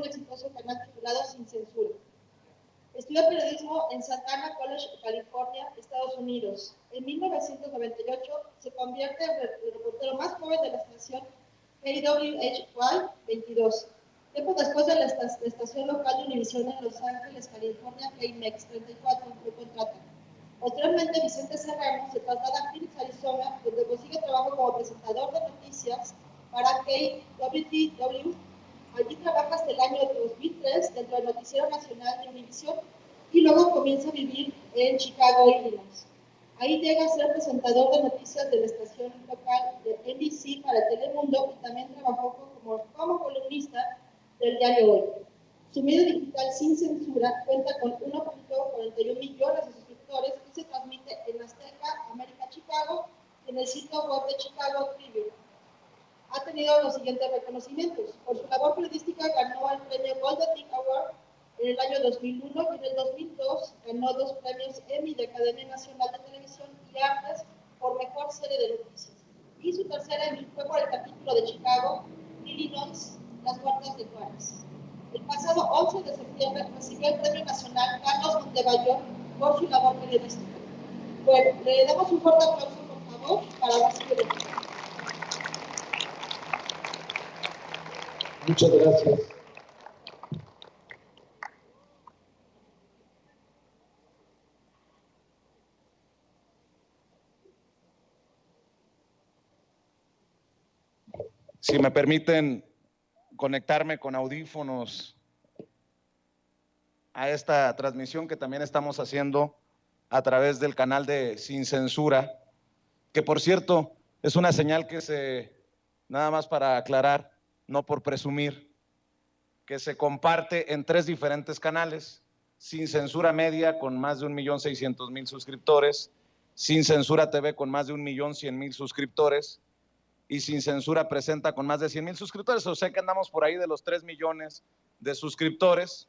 un exitoso canal titulado Sin Censura. Estudió periodismo en Santa Ana College, California, Estados Unidos. En 1998 se convierte en el reportero más joven de la estación KWHY 22. Tiempo después de la estación local de Univisión en Los Ángeles, California, KMEX 34, lo contratan. Posteriormente, Vicente Serrano se traslada a Phoenix, Arizona, donde consigue trabajo como presentador de noticias para KWTW. Allí trabaja hasta el año 2003 dentro del Noticiero Nacional de Univisión y luego comienza a vivir en Chicago, Illinois. Ahí llega a ser presentador de noticias de la estación local de NBC para Telemundo y también trabajó como columnista del diario Hoy. Su medio digital Sin Censura cuenta con 1.41 millones de suscriptores y se transmite en Azteca, América Chicago y en el sitio web de Chicago Tribune. Ha tenido los siguientes reconocimientos. Por su labor periodística ganó el premio Golden Tick Award en el año 2001 y en el 2002 ganó 2 premios Emmy de Academia Nacional de Televisión y Artes por mejor serie de noticias. Y su tercera Emmy fue por el capítulo de Chicago, Illinois, Las Puertas de Juárez. El pasado 11 de septiembre recibió el Premio Nacional Carlos Montemayor por su labor periodística. Bueno, le damos un fuerte aplauso, por favor, para recibirlo. Muchas gracias. Si me permiten conectarme con audífonos a esta transmisión que también estamos haciendo a través del canal de Sin Censura, que por cierto es una señal que nada más para aclarar, no por presumir, que se comparte en 3 diferentes canales: Sin Censura Media con más de 1.600.000 suscriptores, Sin Censura TV con más de 1.100.000 suscriptores y Sin Censura Presenta con más de 100.000 suscriptores. O sea que andamos por ahí de los 3 millones de suscriptores.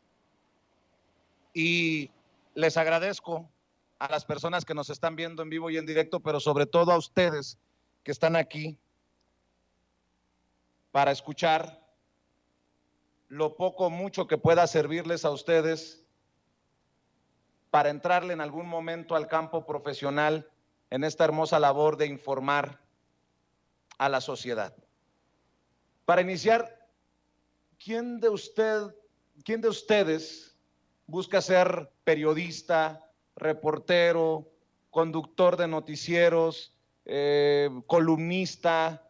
Y les agradezco a las personas que nos están viendo en vivo y en directo, pero sobre todo a ustedes que están aquí para escuchar lo poco o mucho que pueda servirles a ustedes para entrarle en algún momento al campo profesional en esta hermosa labor de informar a la sociedad. Para iniciar, ¿quién de ustedes busca ser periodista, reportero, conductor de noticieros, columnista,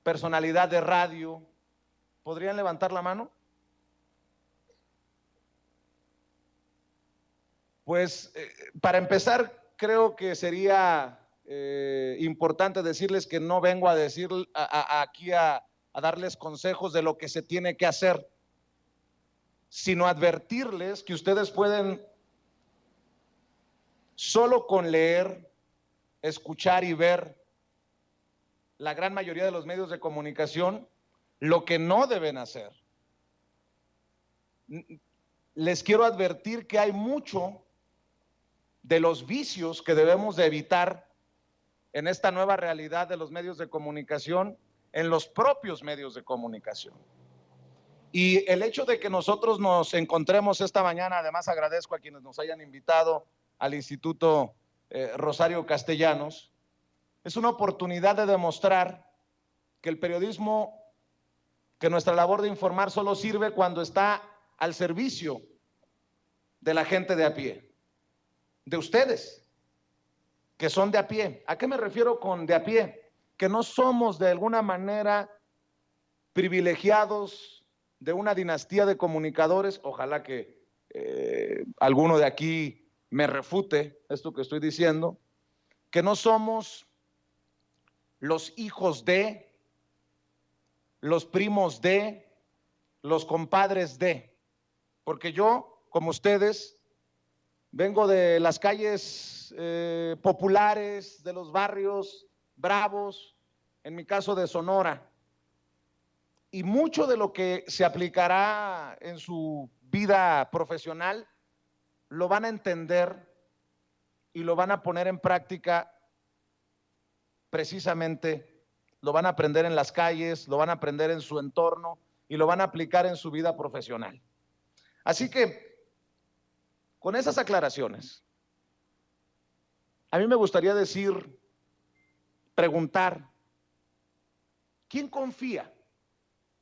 personalidad de radio? ¿Podrían levantar la mano? Pues para empezar, creo que sería importante decirles que no vengo a decir aquí a darles consejos de lo que se tiene que hacer, sino advertirles que ustedes pueden, solo con leer, escuchar y ver la gran mayoría de los medios de comunicación, lo que no deben hacer. Les quiero advertir que hay mucho de los vicios que debemos de evitar en esta nueva realidad de los medios de comunicación, en los propios medios de comunicación. Y el hecho de que nosotros nos encontremos esta mañana, además agradezco a quienes nos hayan invitado al Instituto Rosario Castellanos, es una oportunidad de demostrar que el periodismo, que nuestra labor de informar solo sirve cuando está al servicio de la gente de a pie, de ustedes, que son de a pie. ¿A qué me refiero con de a pie? Que no somos de alguna manera privilegiados de una dinastía de comunicadores. Ojalá que alguno de aquí me refute esto que estoy diciendo, que no somos los hijos de, los primos de, los compadres de, porque yo, como ustedes, vengo de las calles populares, de los barrios bravos, en mi caso de Sonora, y mucho de lo que se aplicará en su vida profesional lo van a entender y lo van a poner en práctica, precisamente lo van a aprender en las calles, lo van a aprender en su entorno, y lo van a aplicar en su vida profesional. Así que, con esas aclaraciones, a mí me gustaría preguntar, ¿quién confía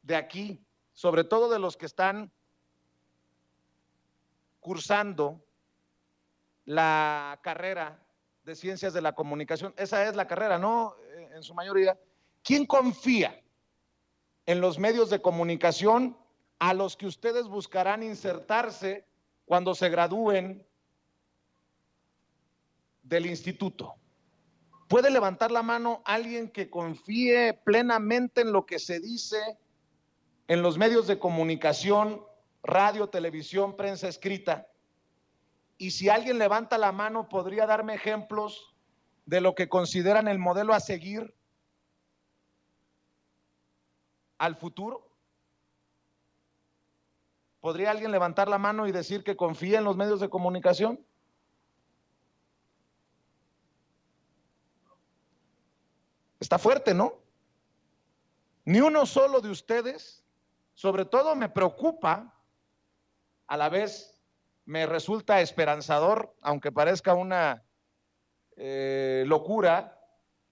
de aquí, sobre todo de los que están cursando la carrera de Ciencias de la Comunicación? Esa es la carrera, ¿no? En su mayoría. ¿Quién confía en los medios de comunicación a los que ustedes buscarán insertarse cuando se gradúen del instituto? ¿Puede levantar la mano alguien que confíe plenamente en lo que se dice en los medios de comunicación, radio, televisión, prensa escrita? Y si alguien levanta la mano, ¿podría darme ejemplos de lo que consideran el modelo a seguir al futuro? ¿Podría alguien levantar la mano y decir que confía en los medios de comunicación? Está fuerte, ¿no? Ni uno solo de ustedes. Sobre todo me preocupa, a la vez me resulta esperanzador, aunque parezca una locura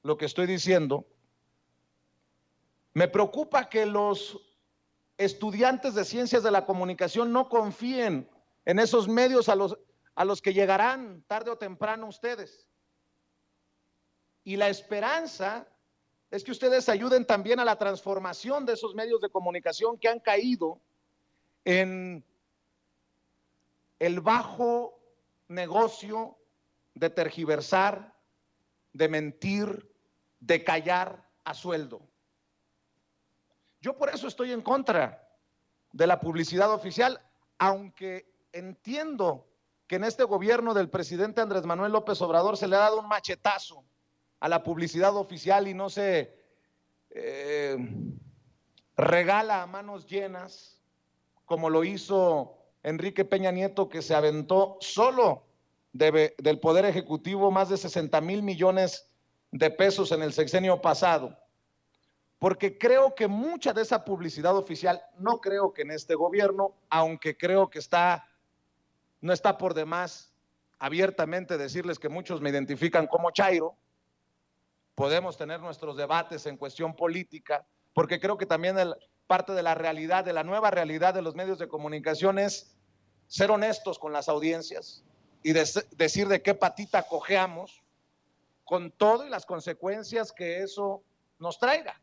lo que estoy diciendo. Me preocupa que los estudiantes de Ciencias de la Comunicación no confíen en esos medios a los que llegarán tarde o temprano ustedes. Y la esperanza es que ustedes ayuden también a la transformación de esos medios de comunicación que han caído en el bajo negocio de tergiversar, de mentir, de callar a sueldo. Yo por eso estoy en contra de la publicidad oficial, aunque entiendo que en este gobierno del presidente Andrés Manuel López Obrador se le ha dado un machetazo a la publicidad oficial y no se regala a manos llenas, como lo hizo Enrique Peña Nieto, que se aventó solo del Poder Ejecutivo más de 60,000 millones de pesos en el sexenio pasado. Porque creo que mucha de esa publicidad oficial, no creo que en este gobierno, aunque creo que no está por demás abiertamente decirles que muchos me identifican como Chairo. Podemos tener nuestros debates en cuestión política, porque creo que también parte de la realidad, de la nueva realidad de los medios de comunicación es ser honestos con las audiencias y decir de qué patita cojeamos, con todo y las consecuencias que eso nos traiga.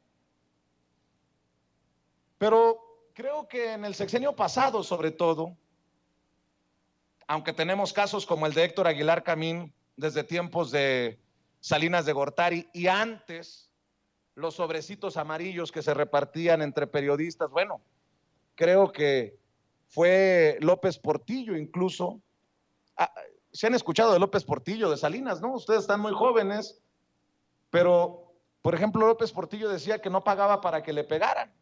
Pero creo que en el sexenio pasado, sobre todo, aunque tenemos casos como el de Héctor Aguilar Camín desde tiempos de Salinas de Gortari y antes los sobrecitos amarillos que se repartían entre periodistas, bueno, creo que fue López Portillo incluso. ¿Se han escuchado de López Portillo, de Salinas, no? Ustedes están muy jóvenes, pero, por ejemplo, López Portillo decía que no pagaba para que le pegaran.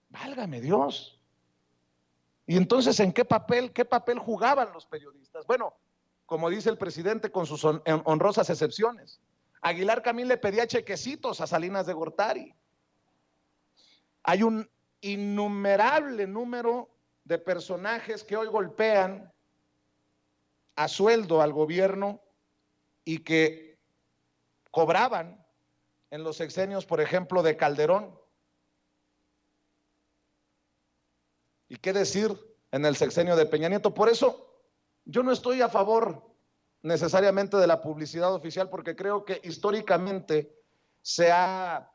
Válgame Dios. Y entonces, ¿en qué papel jugaban los periodistas? Bueno, como dice el presidente, con sus honrosas excepciones. Aguilar Camín le pedía chequecitos a Salinas de Gortari. Hay un innumerable número de personajes que hoy golpean a sueldo al gobierno y que cobraban en los sexenios, por ejemplo, de Calderón. ¿Y qué decir en el sexenio de Peña Nieto? Por eso yo no estoy a favor necesariamente de la publicidad oficial, porque creo que históricamente se ha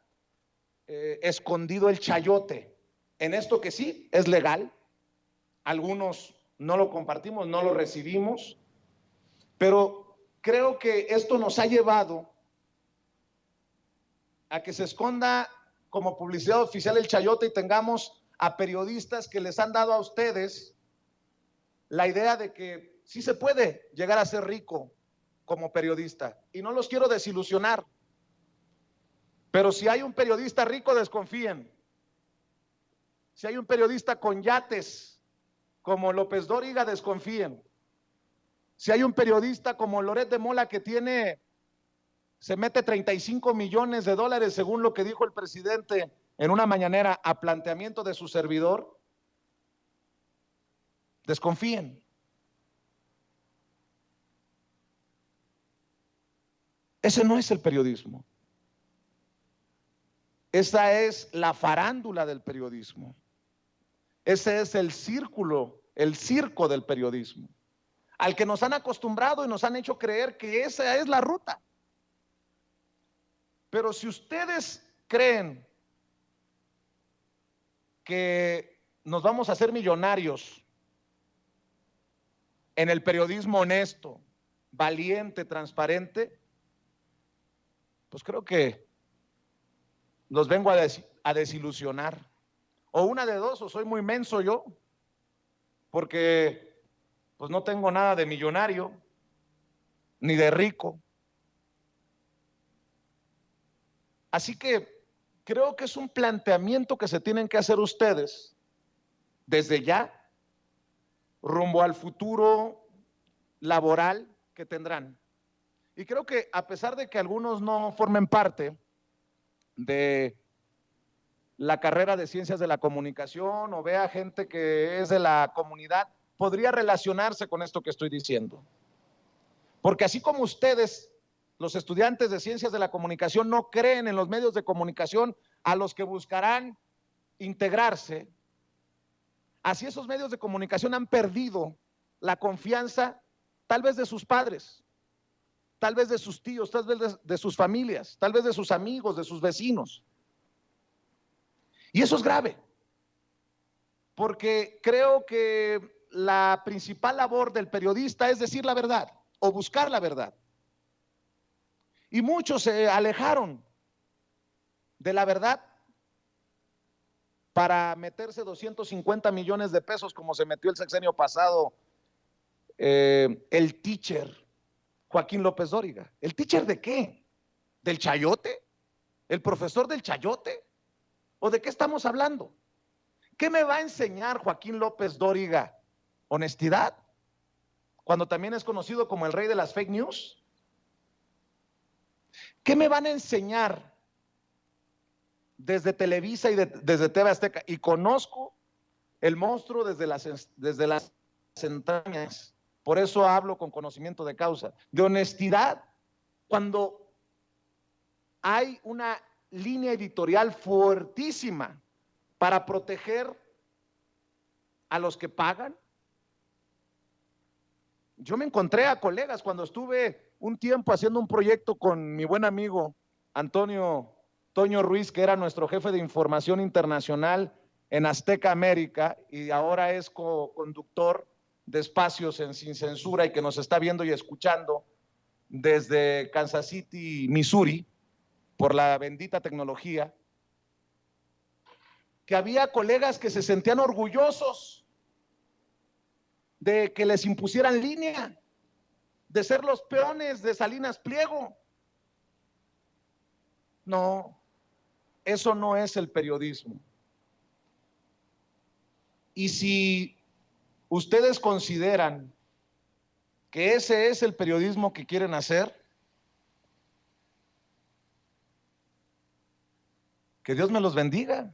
escondido el chayote en esto que sí es legal. Algunos no lo compartimos, no lo recibimos, pero creo que esto nos ha llevado a que se esconda como publicidad oficial el chayote y tengamos a periodistas que les han dado a ustedes la idea de que sí se puede llegar a ser rico como periodista. Y no los quiero desilusionar, pero si hay un periodista rico, desconfíen. Si hay un periodista con yates como López Dóriga, desconfíen. Si hay un periodista como Loret de Mola que se mete $35 millones según lo que dijo el presidente en una mañanera a planteamiento de su servidor, desconfíen. Ese no es el periodismo. Esa es la farándula del periodismo. Ese es el círculo, el circo del periodismo, al que nos han acostumbrado y nos han hecho creer que esa es la ruta. Pero si ustedes creen que nos vamos a hacer millonarios en el periodismo honesto, valiente, transparente, pues creo que los vengo a desilusionar. O una de dos, o soy muy menso yo, porque pues no tengo nada de millonario, ni de rico. Así que creo que es un planteamiento que se tienen que hacer ustedes desde ya, rumbo al futuro laboral que tendrán. Y creo que a pesar de que algunos no formen parte de la carrera de ciencias de la comunicación o vea gente que es de la comunidad, podría relacionarse con esto que estoy diciendo. Porque así como ustedes, los estudiantes de ciencias de la comunicación, no creen en los medios de comunicación a los que buscarán integrarse, así esos medios de comunicación han perdido la confianza tal vez de sus padres, tal vez de sus tíos, tal vez de sus familias, tal vez de sus amigos, de sus vecinos. Y eso es grave, porque creo que la principal labor del periodista es decir la verdad o buscar la verdad. Y muchos se alejaron de la verdad para meterse 250 millones de pesos como se metió el sexenio pasado el teacher Joaquín López Dóriga. ¿El teacher de qué? ¿Del chayote? ¿El profesor del chayote? ¿O de qué estamos hablando? ¿Qué me va a enseñar Joaquín López Dóriga? ¿Honestidad? Cuando también es conocido como el rey de las fake news. ¿Qué me van a enseñar desde Televisa y desde TV Azteca? Y conozco el monstruo desde las entrañas. Por eso hablo con conocimiento de causa. De honestidad, cuando hay una línea editorial fuertísima para proteger a los que pagan. Yo me encontré a colegas cuando estuve un tiempo haciendo un proyecto con mi buen amigo Antonio Toño Ruiz, que era nuestro jefe de información internacional en Azteca América y ahora es co-conductor de espacios en Sin Censura y que nos está viendo y escuchando desde Kansas City, Missouri, por la bendita tecnología, que había colegas que se sentían orgullosos de que les impusieran línea, de ser los peones de Salinas Pliego. No, eso no es el periodismo. Y si ustedes consideran que ese es el periodismo que quieren hacer, que Dios me los bendiga,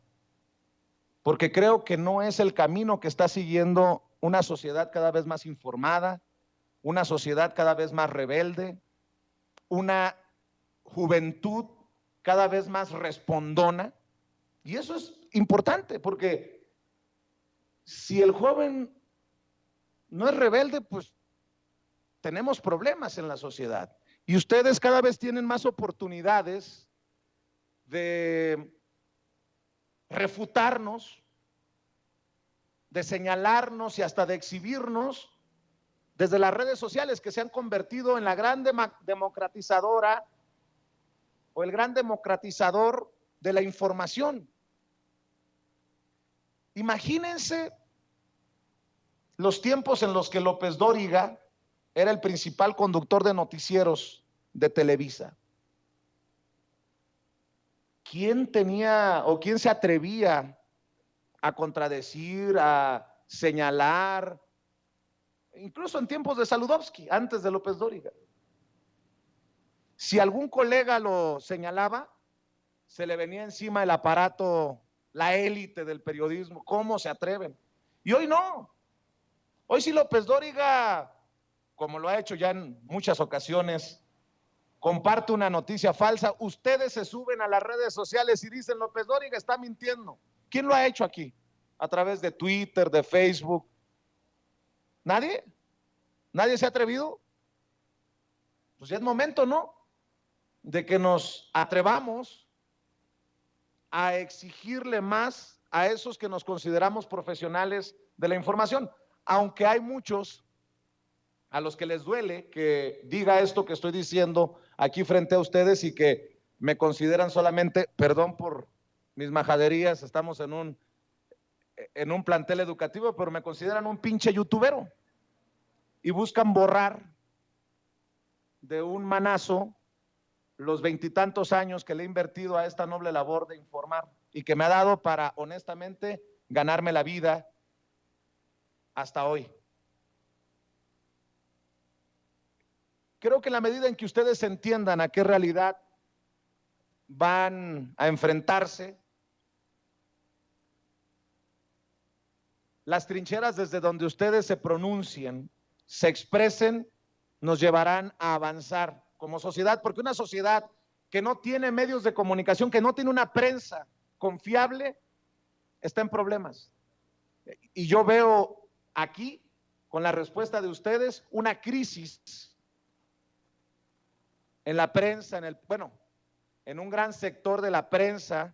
porque creo que no es el camino que está siguiendo una sociedad cada vez más informada, una sociedad cada vez más rebelde, una juventud cada vez más respondona. Y eso es importante, porque si el joven no es rebelde, pues tenemos problemas en la sociedad. Y ustedes cada vez tienen más oportunidades de refutarnos, de señalarnos y hasta de exhibirnos desde las redes sociales que se han convertido en la gran democratizadora o el gran democratizador de la información. Imagínense los tiempos en los que López Dóriga era el principal conductor de noticieros de Televisa. ¿Quién tenía o quién se atrevía a contradecir, a señalar, incluso en tiempos de Saludowski, antes de López Dóriga? Si algún colega lo señalaba, se le venía encima el aparato, la élite del periodismo. ¿Cómo se atreven? Y hoy no. Hoy sí López Dóriga, como lo ha hecho ya en muchas ocasiones, comparte una noticia falsa, ustedes se suben a las redes sociales y dicen López Dóriga está mintiendo. ¿Quién lo ha hecho aquí? A través de Twitter, de Facebook. ¿Nadie? ¿Nadie se ha atrevido? Pues ya es momento, ¿no? De que nos atrevamos a exigirle más a esos que nos consideramos profesionales de la información, aunque hay muchos a los que les duele que diga esto que estoy diciendo aquí frente a ustedes y que me consideran solamente, perdón por mis majaderías, estamos en un plantel educativo, pero me consideran un pinche youtubero y buscan borrar de un manazo los 20 y tantos años que le he invertido a esta noble labor de informar y que me ha dado para, honestamente, ganarme la vida hasta hoy. Creo que en la medida en que ustedes entiendan a qué realidad van a enfrentarse, las trincheras desde donde ustedes se pronuncien, se expresen, nos llevarán a avanzar como sociedad, porque una sociedad que no tiene medios de comunicación, que no tiene una prensa confiable, está en problemas. Y yo veo aquí, con la respuesta de ustedes, una crisis en la prensa, en un gran sector de la prensa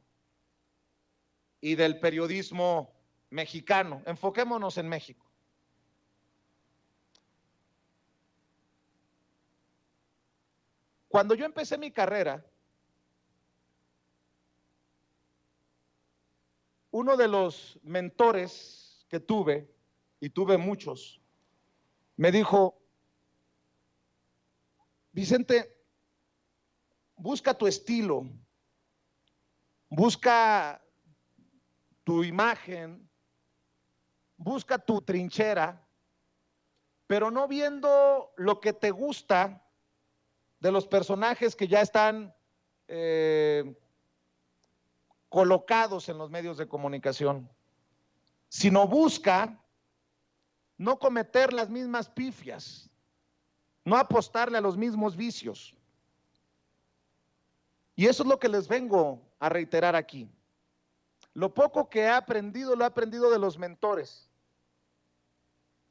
y del periodismo mexicano. Enfoquémonos en México. Cuando yo empecé mi carrera, uno de los mentores que tuve, y tuve muchos, me dijo, Vicente, busca tu estilo, busca tu imagen, busca tu trinchera, pero no viendo lo que te gusta de los personajes que ya están colocados en los medios de comunicación, sino busca no cometer las mismas pifias, no apostarle a los mismos vicios. Y eso es lo que les vengo a reiterar aquí. Lo poco que he aprendido, lo he aprendido de los mentores.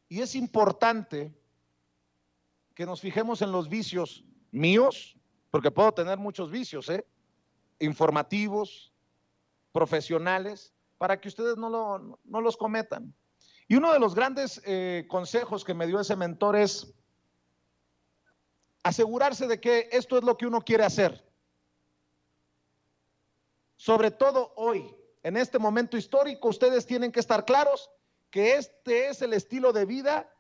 Y es importante que nos fijemos en los vicios míos, porque puedo tener muchos vicios, informativos, profesionales, para que ustedes no los cometan. Y uno de los grandes consejos que me dio ese mentor es asegurarse de que esto es lo que uno quiere hacer. Sobre todo hoy, en este momento histórico, ustedes tienen que estar claros que este es el estilo de vida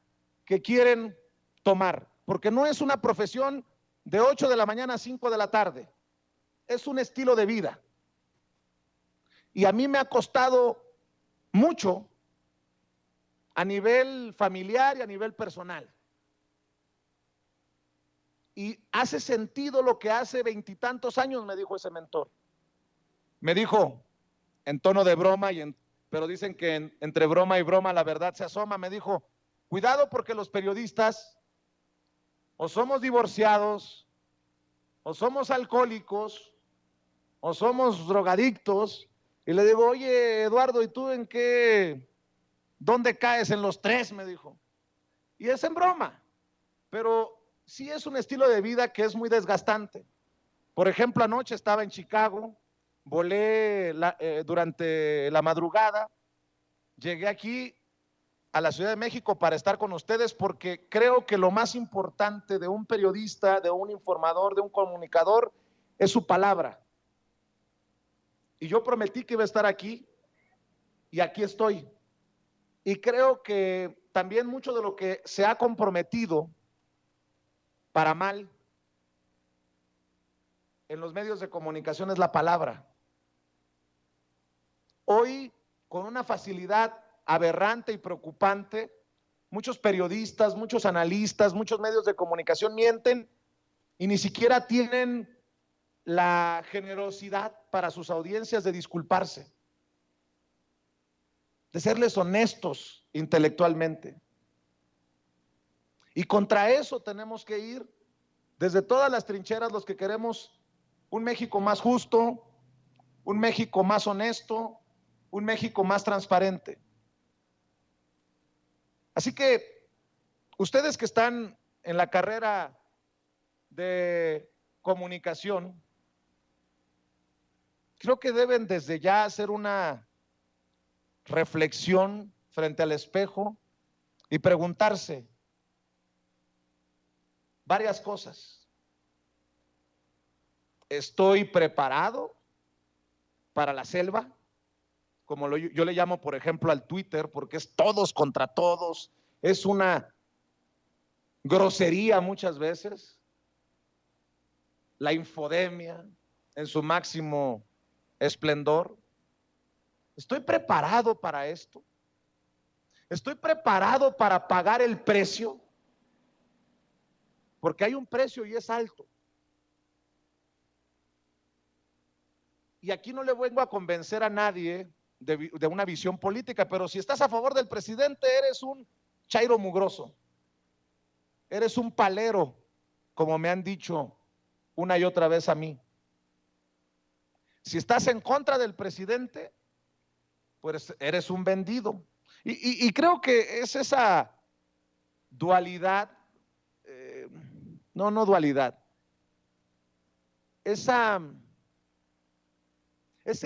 que quieren tomar, porque no es una profesión de 8 de la mañana a 5 de la tarde, es un estilo de vida. Y a mí me ha costado mucho a nivel familiar y a nivel personal. Y hace sentido lo que hace 20 y tantos años me dijo ese mentor. Me dijo, en tono de broma, pero dicen que entre broma y broma la verdad se asoma, me dijo, cuidado porque los periodistas o somos divorciados, o somos alcohólicos, o somos drogadictos. Y le digo, oye, Eduardo, ¿y tú dónde caes en los tres? Me dijo. Y es en broma, pero sí es un estilo de vida que es muy desgastante. Por ejemplo, anoche estaba en Chicago, volé durante la madrugada, llegué aquí a la Ciudad de México para estar con ustedes porque creo que lo más importante de un periodista, de un informador, de un comunicador, es su palabra. Y yo prometí que iba a estar aquí y aquí estoy. Y creo que también mucho de lo que se ha comprometido para mal en los medios de comunicación es la palabra. Hoy, con una facilidad aberrante y preocupante, muchos periodistas, muchos analistas, muchos medios de comunicación mienten y ni siquiera tienen la generosidad para sus audiencias de disculparse, de serles honestos intelectualmente. Y contra eso tenemos que ir desde todas las trincheras los que queremos un México más justo, un México más honesto, un México más transparente. Así que ustedes que están en la carrera de comunicación, creo que deben desde ya hacer una reflexión frente al espejo y preguntarse varias cosas. ¿Estoy preparado para la selva? Como yo le llamo, por ejemplo, al Twitter, porque es todos contra todos, es una grosería muchas veces, la infodemia en su máximo esplendor. ¿Estoy preparado para esto? ¿Estoy preparado para pagar el precio? Porque hay un precio y es alto. Y aquí no le vengo a convencer a nadie de una visión política, pero si estás a favor del presidente, eres un chairo mugroso. Eres un palero, como me han dicho una y otra vez a mí. Si estás en contra del presidente, pues eres un vendido. Y creo que es esa dualidad, no dualidad, ese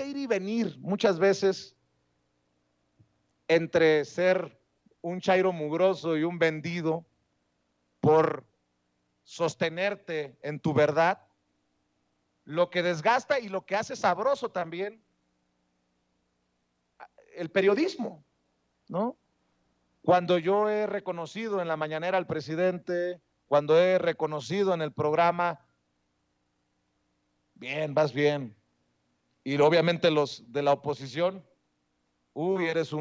ir y venir muchas veces entre ser un chairo mugroso y un vendido por sostenerte en tu verdad, lo que desgasta y lo que hace sabroso también el periodismo, ¿no? Cuando yo he reconocido en la mañanera al presidente, cuando he reconocido en el programa, bien, vas bien, y obviamente los de la oposición, uy, eres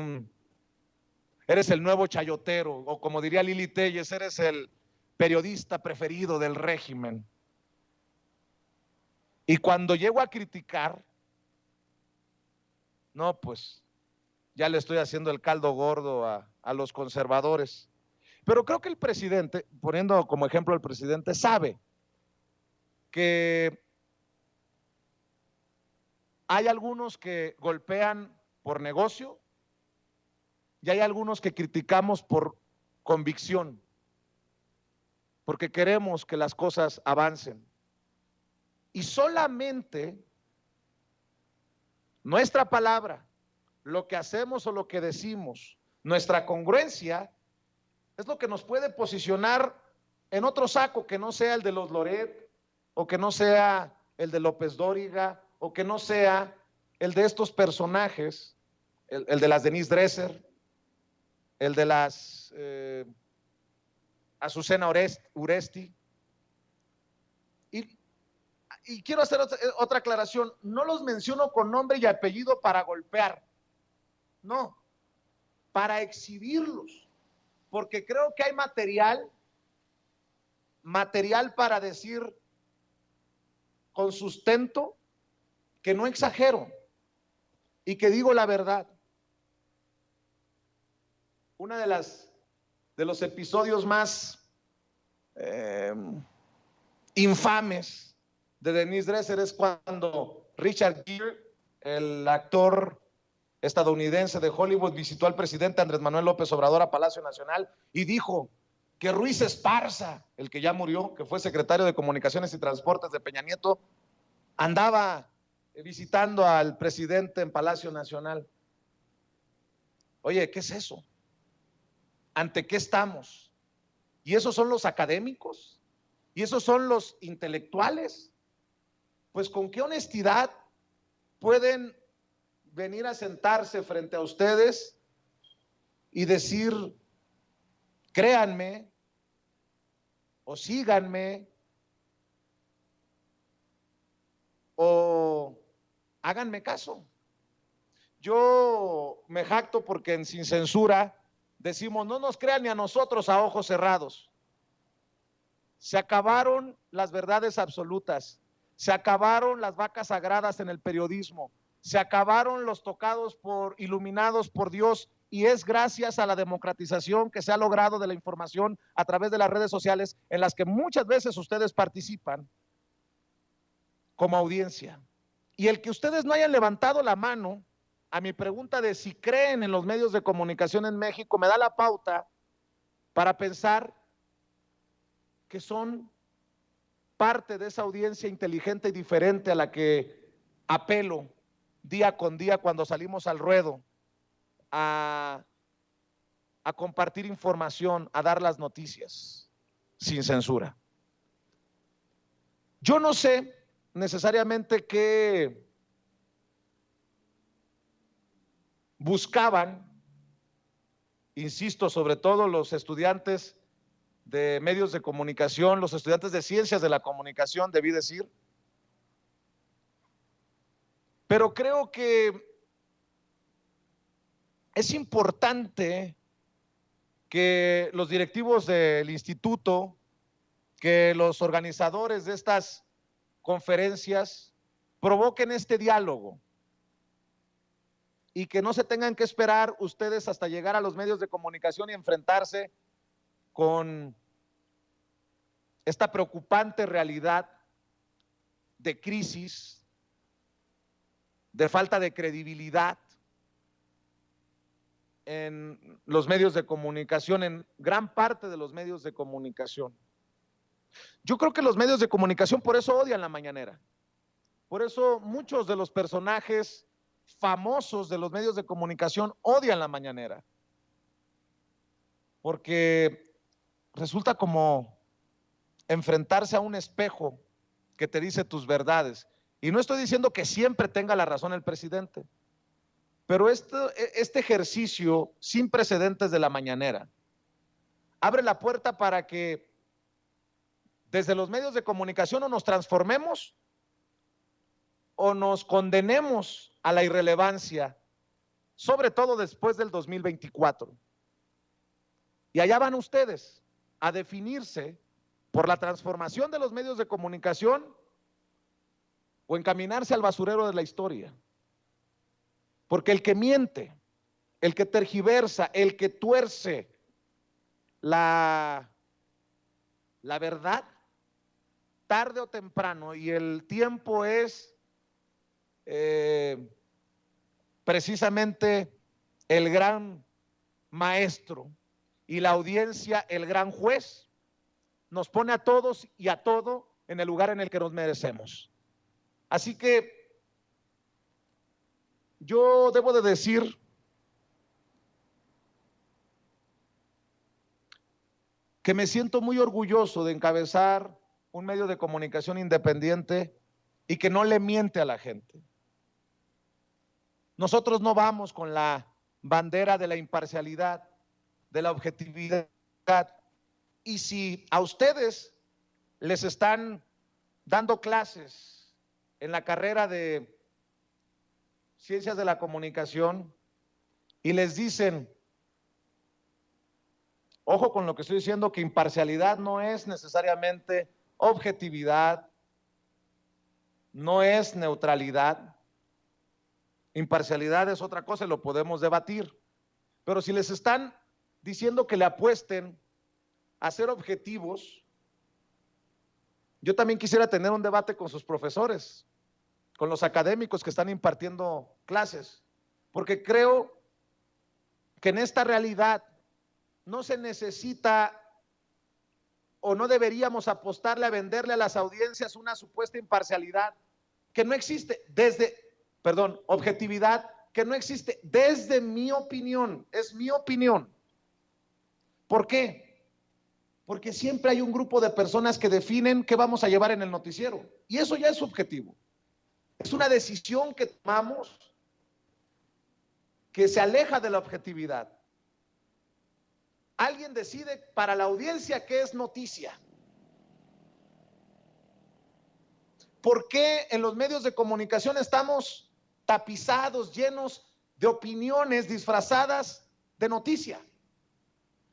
el nuevo chayotero, o como diría Lili Telles, eres el periodista preferido del régimen. Y cuando llego a criticar, no, pues ya le estoy haciendo el caldo gordo a los conservadores. Pero creo que el presidente, poniendo como ejemplo al presidente, sabe que hay algunos que golpean por negocio y hay algunos que criticamos por convicción, porque queremos que las cosas avancen. Y solamente nuestra palabra, lo que hacemos o lo que decimos, nuestra congruencia, es lo que nos puede posicionar en otro saco que no sea el de los Loret, o que no sea el de López Dóriga, o que no sea el de estos personajes, el de las Denise Dresser, el de las Azucena Uresti. Y quiero hacer otra aclaración, no los menciono con nombre y apellido para golpear, no, para exhibirlos, porque creo que hay material para decir con sustento que no exagero y que digo la verdad. Una de los episodios más infames de Denise Dresser es cuando Richard Gere, el actor estadounidense de Hollywood, visitó al presidente Andrés Manuel López Obrador a Palacio Nacional y dijo que Ruiz Esparza, el que ya murió, que fue secretario de Comunicaciones y Transportes de Peña Nieto, andaba visitando al presidente en Palacio Nacional. Oye, ¿qué es eso? ¿Ante qué estamos? ¿Y esos son los académicos? ¿Y esos son los intelectuales? Pues con qué honestidad pueden venir a sentarse frente a ustedes y decir, créanme o síganme o háganme caso. Yo me jacto porque en Sin Censura decimos, no nos crean ni a nosotros a ojos cerrados. Se acabaron las verdades absolutas. Se acabaron las vacas sagradas en el periodismo. Se acabaron los tocados iluminados por Dios, y es gracias a la democratización que se ha logrado de la información a través de las redes sociales, en las que muchas veces ustedes participan como audiencia. Y el que ustedes no hayan levantado la mano a mi pregunta de si creen en los medios de comunicación en México me da la pauta para pensar que son parte de esa audiencia inteligente y diferente a la que apelo día con día cuando salimos al ruedo a compartir información, a dar las noticias sin censura. Yo no sé necesariamente qué buscaban, insisto, sobre todo los estudiantes de medios de comunicación, los estudiantes de ciencias de la comunicación, debí decir, pero creo que es importante que los directivos del instituto, que los organizadores de estas conferencias provoquen este diálogo y que no se tengan que esperar ustedes hasta llegar a los medios de comunicación y enfrentarse con esta preocupante realidad de crisis, de falta de credibilidad en los medios de comunicación, en gran parte de los medios de comunicación. Yo creo que los medios de comunicación por eso odian la mañanera. Por eso muchos de los personajes famosos de los medios de comunicación odian la mañanera. Porque resulta como enfrentarse a un espejo que te dice tus verdades. Y no estoy diciendo que siempre tenga la razón el presidente, pero este ejercicio sin precedentes de la mañanera abre la puerta para que desde los medios de comunicación o nos transformemos o nos condenemos a la irrelevancia, sobre todo después del 2024. Y allá van ustedes a definirse por la transformación de los medios de comunicación o encaminarse al basurero de la historia. Porque el que miente, el que tergiversa, el que tuerce la verdad, tarde o temprano, y el tiempo es precisamente el gran maestro y la audiencia el gran juez, nos pone a todos y a todo en el lugar en el que nos merecemos. Así que yo debo de decir que me siento muy orgulloso de encabezar un medio de comunicación independiente y que no le miente a la gente. Nosotros no vamos con la bandera de la imparcialidad, de la objetividad. Y si a ustedes les están dando clases en la carrera de Ciencias de la Comunicación y les dicen, ojo con lo que estoy diciendo, que imparcialidad no es necesariamente objetividad, no es neutralidad, imparcialidad es otra cosa y lo podemos debatir, pero si les están diciendo que le apuesten a ser objetivos, yo también quisiera tener un debate con sus profesores, con los académicos que están impartiendo clases, porque creo que en esta realidad no se necesita o no deberíamos apostarle a venderle a las audiencias una supuesta imparcialidad que no existe objetividad que no existe desde mi opinión, es mi opinión. ¿Por qué? Porque siempre hay un grupo de personas que definen qué vamos a llevar en el noticiero y eso ya es subjetivo. Es una decisión que tomamos que se aleja de la objetividad. Alguien decide para la audiencia qué es noticia. ¿Por qué en los medios de comunicación estamos tapizados, llenos de opiniones disfrazadas de noticia?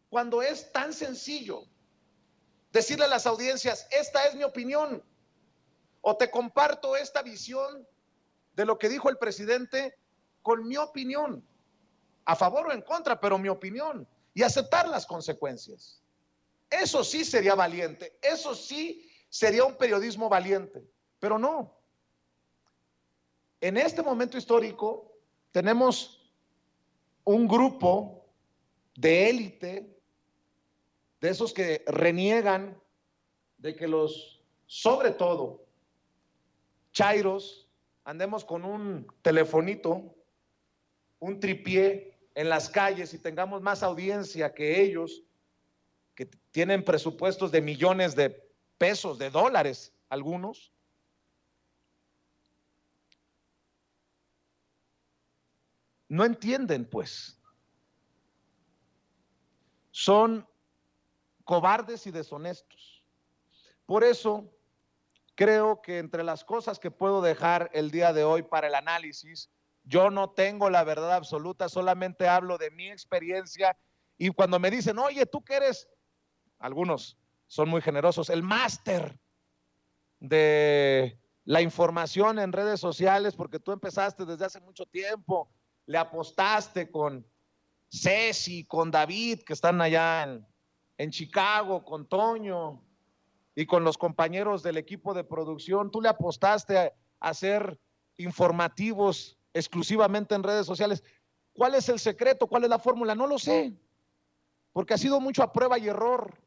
Cuando es tan sencillo decirle a las audiencias, esta es mi opinión. o te comparto esta visión de lo que dijo el presidente con mi opinión, a favor o en contra, pero mi opinión, y aceptar las consecuencias. Eso sí sería valiente, eso sí sería un periodismo valiente, pero no. En este momento histórico tenemos un grupo de élite, de esos que reniegan de que los, sobre todo, chairos, andemos con un telefonito, un tripié en las calles y tengamos más audiencia que ellos, que tienen presupuestos de millones de pesos, de dólares, algunos. No entienden, pues. Son cobardes y deshonestos. Por eso creo que entre las cosas que puedo dejar el día de hoy para el análisis, yo no tengo la verdad absoluta, solamente hablo de mi experiencia. Y cuando me dicen, oye, tú que eres, algunos son muy generosos, el máster de la información en redes sociales, porque tú empezaste desde hace mucho tiempo, le apostaste con Ceci, con David, que están allá en Chicago, con Toño y con los compañeros del equipo de producción. Tú le apostaste a hacer informativos exclusivamente en redes sociales. ¿Cuál es el secreto? ¿Cuál es la fórmula? No lo sé, porque ha sido mucho a prueba y error.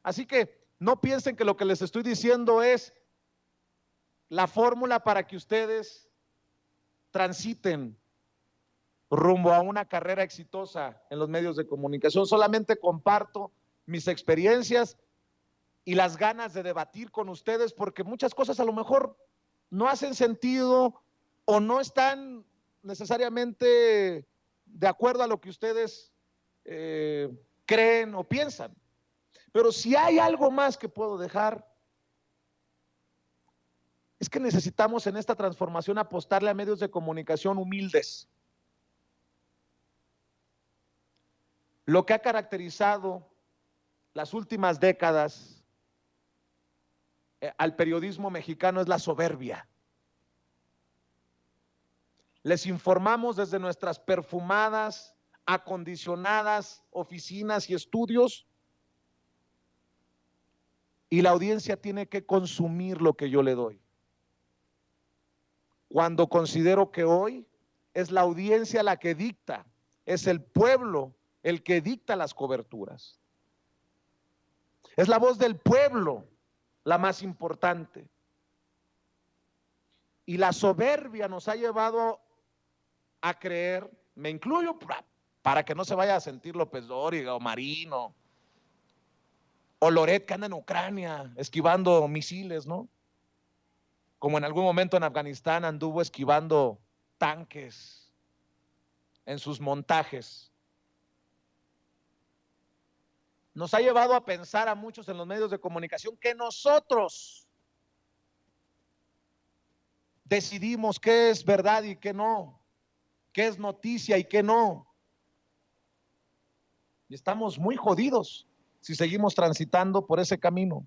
Así que no piensen que lo que les estoy diciendo es la fórmula para que ustedes transiten rumbo a una carrera exitosa en los medios de comunicación. Solamente comparto mis experiencias y las ganas de debatir con ustedes, porque muchas cosas a lo mejor no hacen sentido o no están necesariamente de acuerdo a lo que ustedes creen o piensan. Pero si hay algo más que puedo dejar, es que necesitamos en esta transformación apostarle a medios de comunicación humildes. Lo que ha caracterizado las últimas décadas al periodismo mexicano es la soberbia. Les informamos desde nuestras perfumadas, acondicionadas oficinas y estudios, y la audiencia tiene que consumir lo que yo le doy. Cuando considero que hoy es la audiencia la que dicta, es el pueblo el que dicta las coberturas. Es la voz del pueblo la más importante. Y la soberbia nos ha llevado a creer, me incluyo para que no se vaya a sentir López Dóriga o Marino o Loret, que anda en Ucrania esquivando misiles, ¿no? Como en algún momento en Afganistán anduvo esquivando tanques en sus montajes. Nos ha llevado a pensar a muchos en los medios de comunicación que nosotros decidimos qué es verdad y qué no, qué es noticia y qué no. Y estamos muy jodidos si seguimos transitando por ese camino.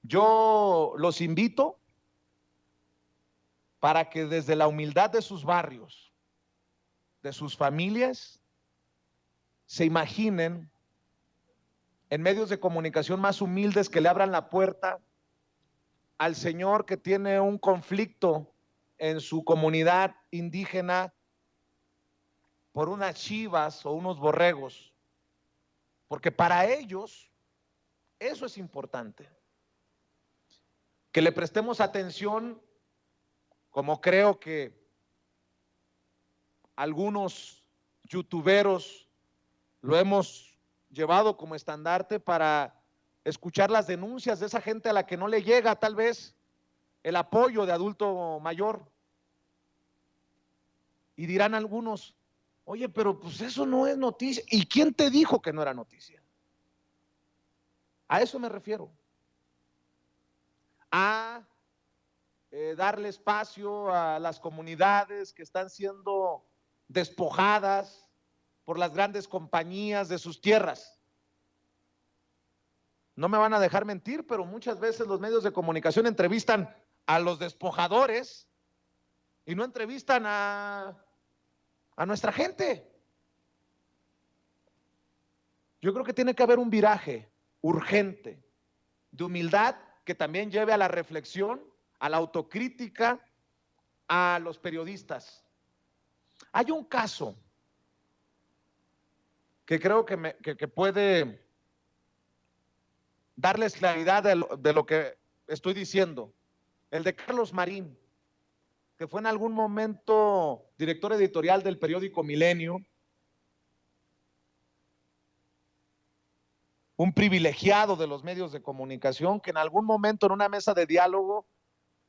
Yo los invito para que desde la humildad de sus barrios, de sus familias, se imaginen en medios de comunicación más humildes que le abran la puerta al señor que tiene un conflicto en su comunidad indígena por unas chivas o unos borregos, porque para ellos eso es importante. Que le prestemos atención, como creo que algunos youtuberos lo hemos llevado como estandarte, para escuchar las denuncias de esa gente a la que no le llega tal vez el apoyo de adulto mayor. Y dirán algunos, oye, pero pues eso no es noticia. ¿Y quién te dijo que no era noticia? A eso me refiero. A darle espacio a las comunidades que están siendo despojadas por las grandes compañías de sus tierras. no me van a dejar mentir, pero muchas veces los medios de comunicación entrevistan a los despojadores y no entrevistan a nuestra gente. Yo creo que tiene que haber un viraje urgente de humildad que también lleve a la reflexión, a la autocrítica, a los periodistas. Hay un caso que creo que puede darles claridad de lo que estoy diciendo. El de Carlos Marín, que fue en algún momento director editorial del periódico Milenio, un privilegiado de los medios de comunicación, que en algún momento en una mesa de diálogo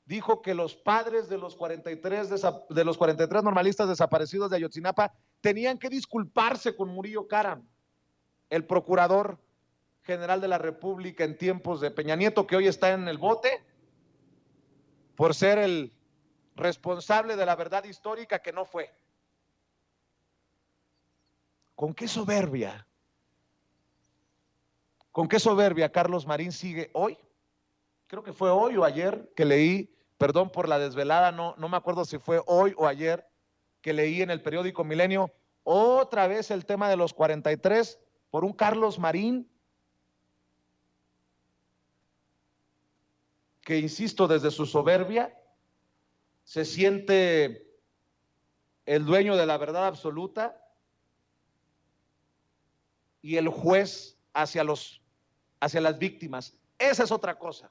dijo que los padres de los 43 normalistas desaparecidos de Ayotzinapa tenían que disculparse con Murillo Karam, el procurador general de la República en tiempos de Peña Nieto, que hoy está en el bote por ser el responsable de la verdad histórica que no fue. ¿Con qué soberbia? ¿Con qué soberbia Carlos Marín sigue hoy? Creo que fue hoy o ayer que leí, perdón por la desvelada, no me acuerdo si fue hoy o ayer que leí en el periódico Milenio otra vez el tema de los 43 por un Carlos Marín que, insisto, desde su soberbia se siente el dueño de la verdad absoluta y el juez hacia las víctimas. Esa es otra cosa.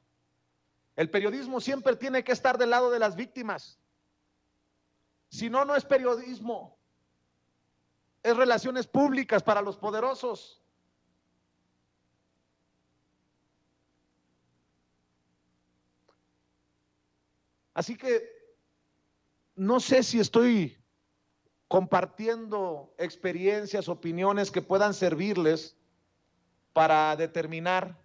El periodismo siempre tiene que estar del lado de las víctimas. Si no, no es periodismo. Es relaciones públicas para los poderosos. Así que no sé si estoy compartiendo experiencias, opiniones que puedan servirles para determinar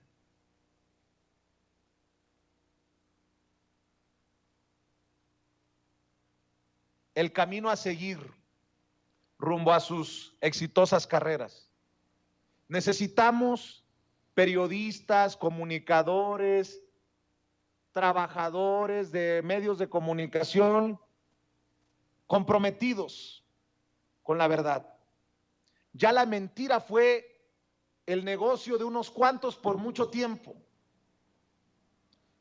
el camino a seguir rumbo a sus exitosas carreras. Necesitamos periodistas, comunicadores, trabajadores de medios de comunicación comprometidos con la verdad. Ya la mentira fue el negocio de unos cuantos por mucho tiempo.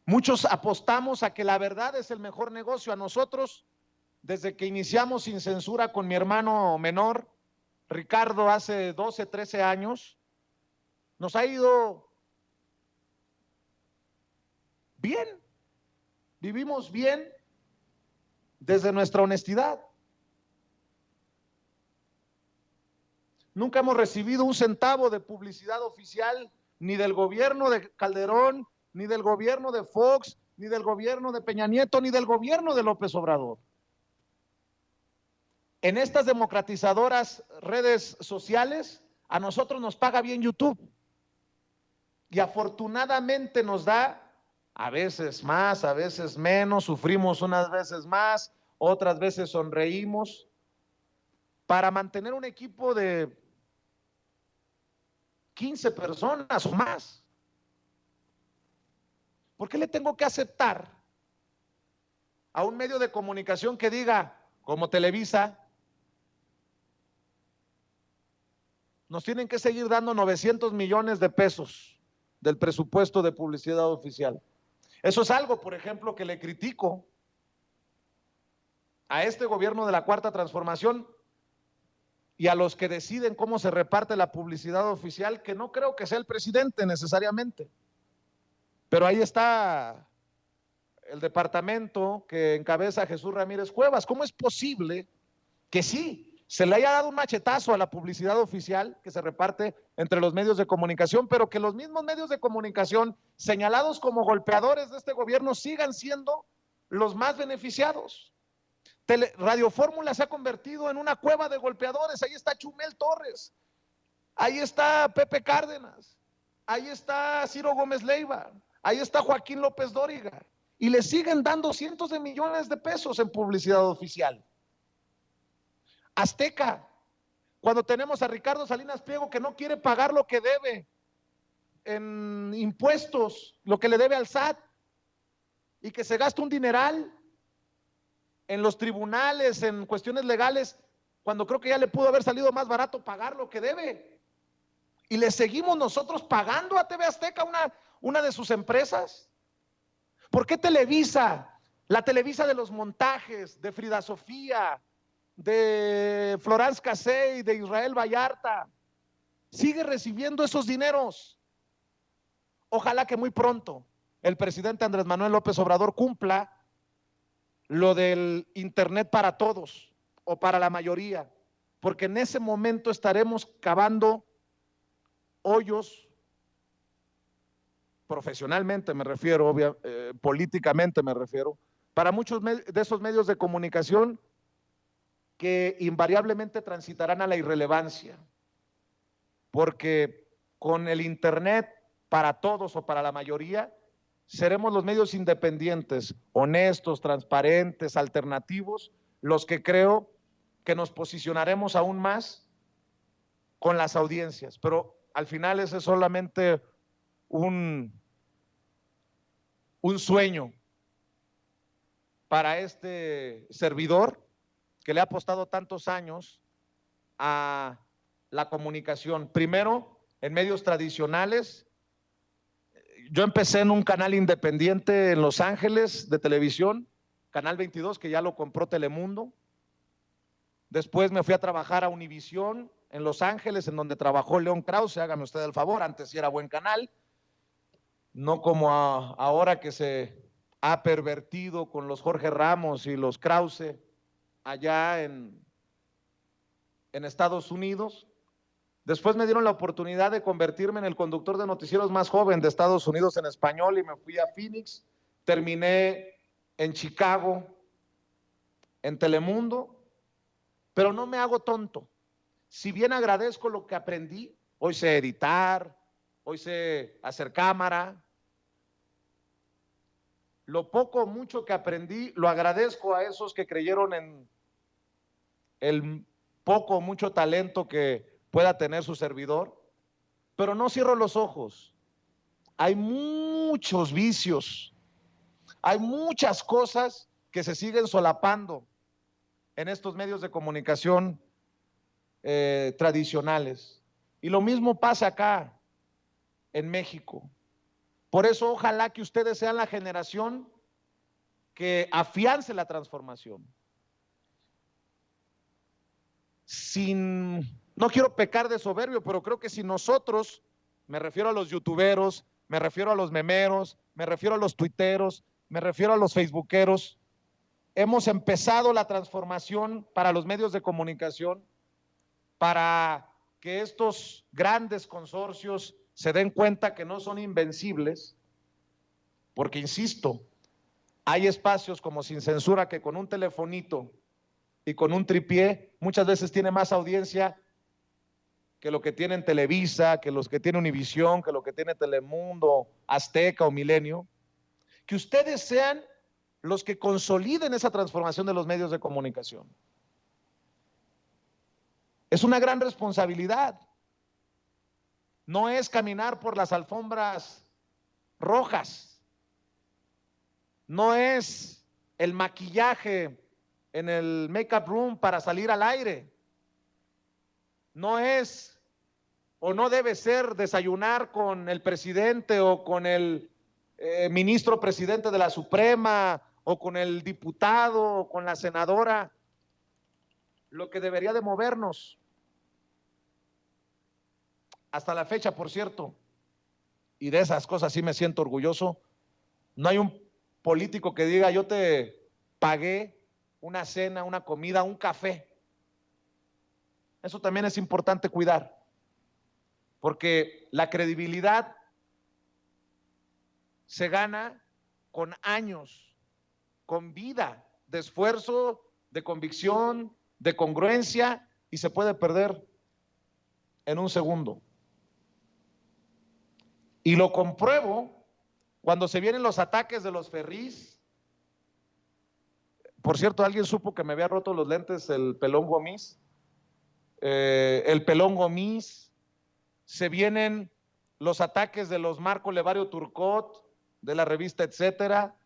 Muchos apostamos a que la verdad es el mejor negocio. A nosotros, desde que iniciamos Sin Censura con mi hermano menor, Ricardo, hace 12, 13 años, nos ha ido bien. Vivimos bien desde nuestra honestidad. Nunca hemos recibido un centavo de publicidad oficial, ni del gobierno de Calderón, ni del gobierno de Fox, ni del gobierno de Peña Nieto, ni del gobierno de López Obrador. En estas democratizadoras redes sociales, a nosotros nos paga bien YouTube. Y afortunadamente nos da a veces más, a veces menos, sufrimos unas veces más, otras veces sonreímos, para mantener un equipo de 15 personas o más. ¿Por qué le tengo que aceptar a un medio de comunicación que diga, como Televisa, nos tienen que seguir dando 900 millones de pesos del presupuesto de publicidad oficial? Eso es algo, por ejemplo, que le critico a este gobierno de la Cuarta Transformación y a los que deciden cómo se reparte la publicidad oficial, que no creo que sea el presidente necesariamente. Pero ahí está el departamento que encabeza Jesús Ramírez Cuevas. ¿Cómo es posible que sí se le haya dado un machetazo a la publicidad oficial que se reparte entre los medios de comunicación, pero que los mismos medios de comunicación señalados como golpeadores de este gobierno sigan siendo los más beneficiados? Radio Fórmula se ha convertido en una cueva de golpeadores. Ahí está Chumel Torres, ahí está Pepe Cárdenas, ahí está Ciro Gómez Leiva, ahí está Joaquín López Dóriga, y le siguen dando cientos de millones de pesos en publicidad oficial. Azteca, cuando tenemos a Ricardo Salinas Pliego que no quiere pagar lo que debe en impuestos, lo que le debe al SAT, y que se gasta un dineral en los tribunales, en cuestiones legales, cuando creo que ya le pudo haber salido más barato pagar lo que debe. Y le seguimos nosotros pagando a TV Azteca una de sus empresas. ¿Por qué Televisa, la Televisa de los montajes, de Frida Sofía, de Florence Cassey, de Israel Vallarta, sigue recibiendo esos dineros? Ojalá que muy pronto el presidente Andrés Manuel López Obrador cumpla lo del Internet para todos o para la mayoría, porque en ese momento estaremos cavando hoyos, profesionalmente me refiero, políticamente me refiero, para muchos de esos medios de comunicación que invariablemente transitarán a la irrelevancia, porque con el Internet para todos o para la mayoría, seremos los medios independientes, honestos, transparentes, alternativos, los que creo que nos posicionaremos aún más con las audiencias, pero al final ese es solamente un sueño para este servidor que le ha apostado tantos años a la comunicación. Primero, en medios tradicionales. Yo empecé en un canal independiente en Los Ángeles de televisión, Canal 22, que ya lo compró Telemundo. Después me fui a trabajar a Univisión en Los Ángeles, en donde trabajó León Krause, hágame usted el favor, antes sí era buen canal, no como ahora que se ha pervertido con los Jorge Ramos y los Krause allá en Estados Unidos. Después me dieron la oportunidad de convertirme en el conductor de noticieros más joven de Estados Unidos en español y me fui a Phoenix. Terminé en Chicago, en Telemundo, pero no me hago tonto. Si bien agradezco lo que aprendí, hoy sé editar, hoy sé hacer cámara, lo poco o mucho que aprendí lo agradezco a esos que creyeron en el poco o mucho talento que pueda tener su servidor, pero no cierro los ojos. Hay muchos vicios, hay muchas cosas que se siguen solapando en estos medios de comunicación tradicionales. Y lo mismo pasa acá en México. Por eso ojalá que ustedes sean la generación que afiance la transformación. No quiero pecar de soberbio, pero creo que si nosotros, me refiero a los youtuberos, me refiero a los memeros, me refiero a los tuiteros, me refiero a los facebookeros, hemos empezado la transformación para los medios de comunicación, para que estos grandes consorcios se den cuenta que no son invencibles, porque insisto, hay espacios como Sin Censura que con un telefonito y con un tripié muchas veces tiene más audiencia que lo que tienen Televisa, que los que tiene Univisión, que lo que tiene Telemundo, Azteca o Milenio. Que ustedes sean los que consoliden esa transformación de los medios de comunicación. Es una gran responsabilidad. No es caminar por las alfombras rojas. No es el maquillaje en el make-up room para salir al aire. No es o no debe ser desayunar con el presidente o con el ministro presidente de la Suprema o con el diputado o con la senadora. Lo que debería de movernos hasta la fecha, por cierto, y de esas cosas sí me siento orgulloso, no hay un político que diga yo te pagué una cena, una comida, un café. Eso también es importante cuidar, porque la credibilidad se gana con años, con vida, de esfuerzo, de convicción, de congruencia, y se puede perder en un segundo. Y lo compruebo cuando se vienen los ataques de los Ferrís. Por cierto, ¿alguien supo que me había roto los lentes el Pelón Gomis? El Pelón Gomis, se vienen los ataques de los Marco Levario Turcot, de la revista Etcétera,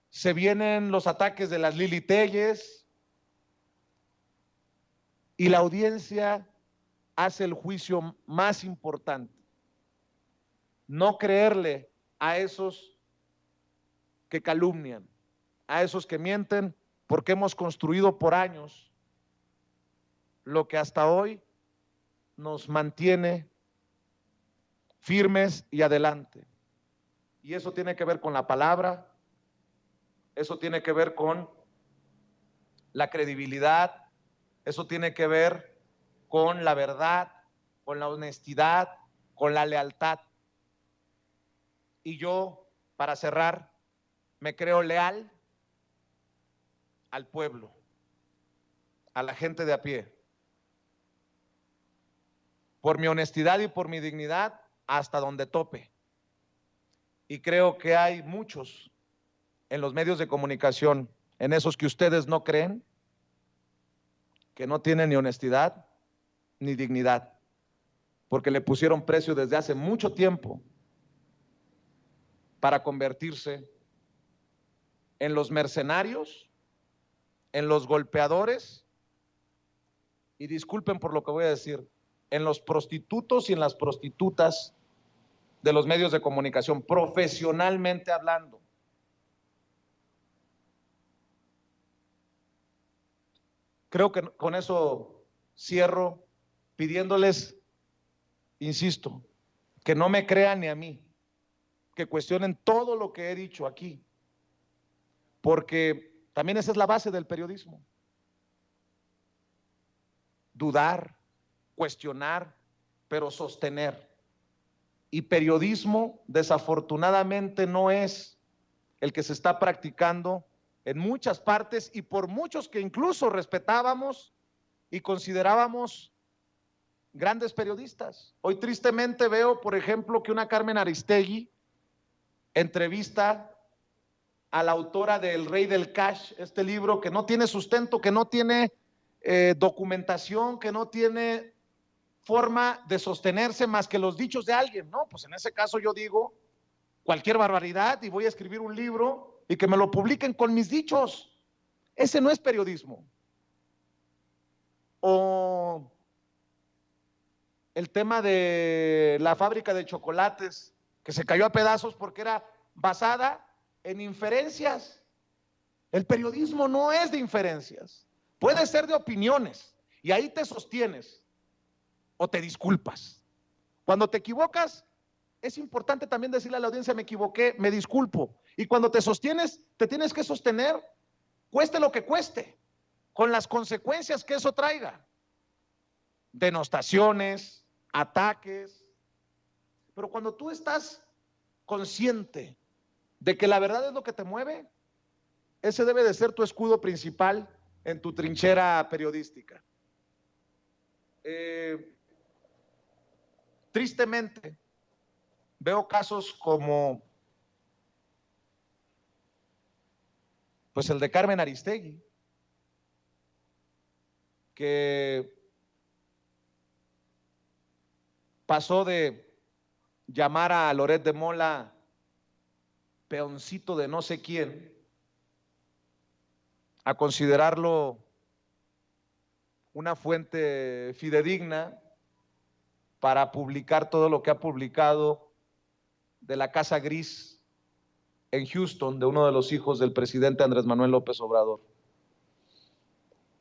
se vienen los ataques de las Lili Telles, y la audiencia hace el juicio más importante: no creerle a esos que calumnian, a esos que mienten, porque hemos construido por años lo que hasta hoy nos mantiene firmes y adelante. Y eso tiene que ver con la palabra, eso tiene que ver con la credibilidad, eso tiene que ver con la verdad, con la honestidad, con la lealtad. Y yo, para cerrar, me creo leal al pueblo, a la gente de a pie, por mi honestidad y por mi dignidad, hasta donde tope. Y creo que hay muchos en los medios de comunicación, en esos que ustedes no creen, que no tienen ni honestidad ni dignidad, porque le pusieron precio desde hace mucho tiempo para convertirse en los mercenarios, en los golpeadores, y disculpen por lo que voy a decir, en los prostitutos y en las prostitutas de los medios de comunicación, profesionalmente hablando. Creo que con eso cierro pidiéndoles, insisto, que no me crean ni a mí, que cuestionen todo lo que he dicho aquí, porque también esa es la base del periodismo: dudar, cuestionar, pero sostener. Y periodismo, desafortunadamente, no es el que se está practicando en muchas partes y por muchos que incluso respetábamos y considerábamos grandes periodistas. Hoy tristemente veo, por ejemplo, que una Carmen Aristegui entrevista a la autora de El Rey del Cash, este libro que no tiene sustento, que no tiene documentación, que no tiene forma de sostenerse más que los dichos de alguien. No, pues en ese caso yo digo cualquier barbaridad y voy a escribir un libro y que me lo publiquen con mis dichos. Ese no es periodismo. O el tema de la fábrica de chocolates que se cayó a pedazos porque era basada en inferencias. El periodismo no es de inferencias, puede ser de opiniones, y ahí te sostienes o te disculpas. Cuando te equivocas, es importante también decirle a la audiencia: me equivoqué, me disculpo. Y cuando te sostienes, te tienes que sostener, cueste lo que cueste, con las consecuencias que eso traiga: denostaciones, ataques. Pero cuando tú estás consciente de que la verdad es lo que te mueve, ese debe de ser tu escudo principal en tu trinchera periodística. Tristemente, veo casos como pues el de Carmen Aristegui, que pasó de llamar a Loret de Mola peoncito de no sé quién a considerarlo una fuente fidedigna para publicar todo lo que ha publicado de la Casa Gris en Houston, de uno de los hijos del presidente Andrés Manuel López Obrador.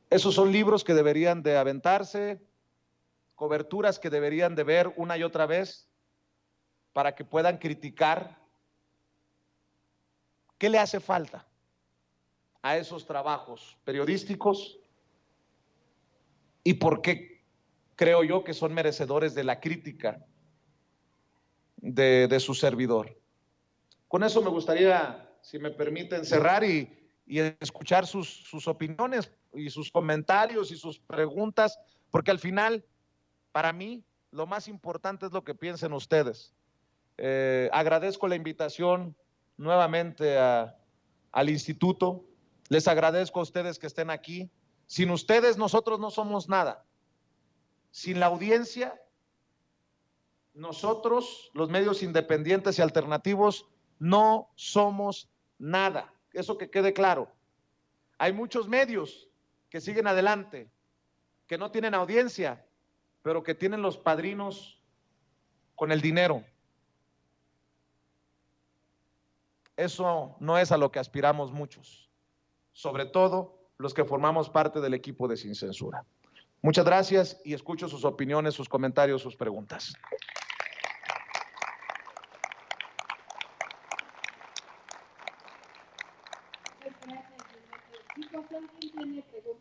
Esos son libros que deberían de aventarse, coberturas que deberían de ver una y otra vez para que puedan criticar qué le hace falta a esos trabajos periodísticos y por qué creo yo que son merecedores de la crítica de su servidor. Con eso me gustaría, si me permiten, cerrar y escuchar sus opiniones y sus comentarios y sus preguntas, porque al final, para mí, lo más importante es lo que piensen ustedes. Agradezco la invitación nuevamente al instituto. Les agradezco a ustedes que estén aquí. Sin ustedes nosotros no somos nada. Sin la audiencia nosotros, los medios independientes y alternativos, no somos nada. Eso que quede claro. Hay muchos medios que siguen adelante, que no tienen audiencia, pero que tienen los padrinos con el dinero. Eso no es a lo que aspiramos muchos, sobre todo los que formamos parte del equipo de Sin Censura. Muchas gracias y escucho sus opiniones, sus comentarios, sus preguntas. Muchas gracias, Chicos, ¿alguien tiene preguntas?